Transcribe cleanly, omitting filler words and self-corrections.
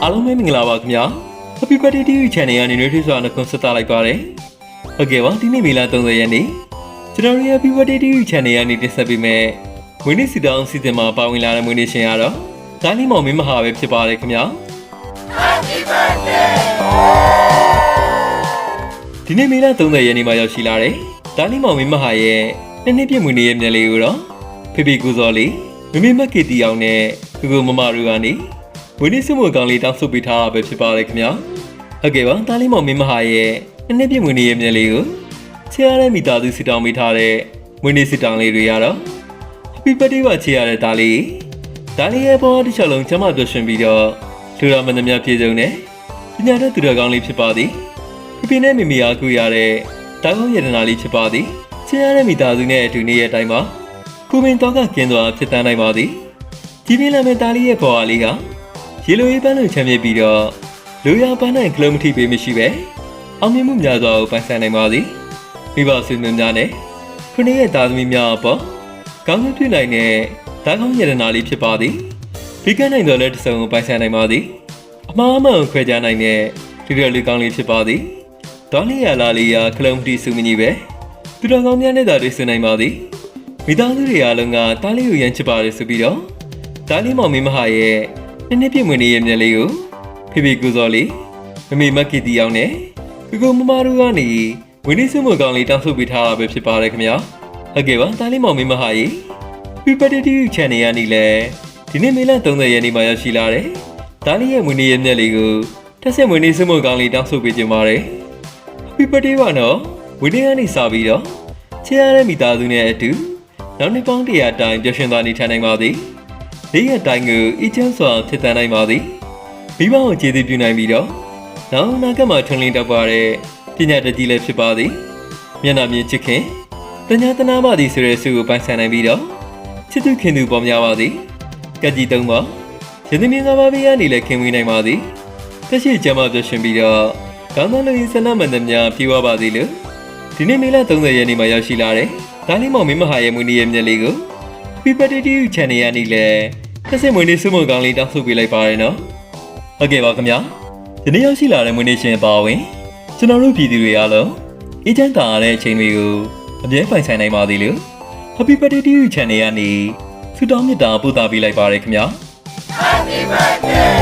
အားလုံးပဲမင်္ဂလာပါခင်ဗျာ Happy Birthday TV Channel ကနေနေ့ထွေးစွာနှုတ်ဆက်သလိုက်ပါတယ်ဟုတ်ကဲ့ပါဒီနေ့မေလ30ရက်နေ့ကျွန်တော်တို့ Happy Birthday TV Channel ကနေတင်ဆက်ပေးမယ်မွေးနေ့စီတောင်းစီစဉ်မှာပါဝင်လာတဲ့မွေးနေ့ရှင်ကတော့ဒါလီမောင်မင်းမဟာပဲဖြစ်ပါတယ်ခင်ဗျာ Happy Birthday ဒီနေ့မေလ30ရက်နေ့မှာရောက်ရှိလာတဲ့ဒါလီမောင်မင်းမဟာရဲ့နှစ်ပြည့်မွေးနေ့ရဲ့မြတ်လေးကိုတော့ဖေဖေကိုစောလေးမမေမက်ကီတီအောင်နဲ့ကိုမမတို့ကနေဝင်းနေစမွေကောင်လေးတောင်းဆုပေးထားတာပဲဖြစ်ပါတယ်ခင်ဗျာဟုတ်ကဲ့ပါတားလေးမောင်မင်းမဟာရဲ့နှစ်ပြည့်မွေးနေ့ရဲ့မြက်လေးကိုချေရတဲ့မိသားစုစစ်တောင်းပေးထားတဲ့မွေးနေ့စစ်တောင်းလေးတွေရတော့ Happy Birthday ပါချေရတဲ့တားလေးရဲ့ပေါ်တစ်ချက်လုံးချမ်းသာပျော်ရွှင်ပြီးတော့လူတော်မင်းများပြေဆုံးနဲ့ပညာတတ်သူတော်ကောင်းလေးဖြစ်ပါသည်ပြပြနဲ့မိမိအားကိုရတဲ့တားကောင်းရတနာလေးဖြစ်ပါသည်ချေရတဲ့မိသားစုနဲ့အတူနေ့ရဲ့အတိုင်းမှာကိုမင်းတော်ကကင်းသွားဖြစ်တန်းနိုင်ပါသည်ဒီပြင်းလာမဲ့တားလေးရဲ့ပေါ်အားလေးကရေလိုရေးပန်းလို့ချမ်းမြေပြီးတော့လူရပန်းနိုင်ကလမတီပေးမရှိပဲအောင်မြင်မှုများစွာကိုပိုင်ဆိုင်နိုင်ပါသည်မိဘဆွေမျိုးများနဲ့ခုနှစ်ရဲ့သားသမီးများအပေါ်ကောင်းကျိုးပြုနိုင်တဲ့ဓာတ်ကောင်းရတနာလေးဖြစ်ပါသည်ဒီကနိုင်တော်လည်းတစ်စုံကိုပိုင်ဆိုင်နိုင်ပါသည်အမှားမှန်ခွဲခြားနိုင်တဲ့ဒီလိုလူကောင်းလေးဖြစ်ပါသည်ဒေါ်လေးရလာလေးရကလမတီစုမကြီးပဲသူတော်ကောင်းများနဲ့သာတွေ့ဆုံနိုင်ပါသည်မိသားစုတွေအားလုံးကတားလေးကိုရမ်းချစ်ပါတယ်ဆိုပြီးတော့တားလေးမောင်မင်းမဟာရဲ့နှစ်ပြည့်မွေးနေ့ရဲ့မြက်လေးကိုဖေဖေကိုစောလေးမမေမက်ကီတီအောင်နဲ့ကိုမမတို့ကနေဝင်းနေစမွေကောင်လေးတောင်းဆိုပေးထားတာပဲဖြစ်ပါတယ်ခင်ဗျာဟုတ်ကဲ့ပါတားလေးမောင်မင်းမဟာရဲ့ Happy Birthday TV Channel ကနေလည်းဒီနေ့မေလ30ရက်နေ့မှာရောက်ရှိလာတယ်တားလေးရဲ့မွေးနေ့ရဲ့မြက်လေးကိုတက်ဆက်မွေးနေ့စမွေကောင်လေးတောင်းဆိုပေးကြပါတယ် Happy Birthday ပါနော်ဝင်းနေကနေစပြီးတော့ချေရတဲ့မိသားစုနဲ့အတူနောက်နှစ်ပေါင်း100တိုင်ပျော်ရွှင်သွားနေထိုင်နိုင်ပါသည်နေ့ရက်တိုင်းကိုအချမ်းစွာဖြစ်တန်နိုင်ပါသည်မိဘကိုကျေးဇူးပြုနိုင်ပြီးတော့နောက်နာကမှာထွန်းလင်းတောက်ပါတဲ့ပညာတတ်ကြီးလည်းဖြစ်ပါသည်မျက်နှာမြင်ချစ်ခင်တညာတနာပါသည်ဆိုတဲ့ဆုကိုပိုင်ဆိုင်နိုင်ပြီးတော့ချစ်သူခင်သူပေါ်များပါသည်ကက်ကြီးတုံးပါရင်းသမီးငါးပါးဘေးကနေလည်းခင်ဝေးနိုင်ပါသည်တက်ရှိကျမ်းမာပျော်ရွှင်ပြီးတော့ကောင်းသောလူရင်းဆန္ဒမှန်သမျှပြေဝပါသည်လို့ဒီနေ့မေလ30ရက်နေ့မှာရောက်ရှိလာတဲ့ဒါလေးမောင်မင်းမဟာရဲ့မွေးနေ့ရဲ့မြက်လေးကို Happy Birthday TV Channel ကနေလည်းတက်ဆက်မွေးနေ့စုမုံကောင်းလေးတောင်းဆိုပေးလိုက်ပါရနော်ဟုတ်ကဲ့ပါခင်ဗျာဒီနေ့ရောက်ရှိလာတဲ့မွေးနေ့ရှင်ပါဝင်ကျွန်တော်တို့ပြည်သူတွေအားလုံးအေးချမ်းသာရတဲ့အချိန်တွေကိုအမြဲပိုင်ဆိုင်နိုင်ပါသေးလို့ Happy Birthday TV Channel ကနေဆုတောင်းမေတ္တာပို့သပေးလိုက်ပါရခင်ဗျာ Happy Birthday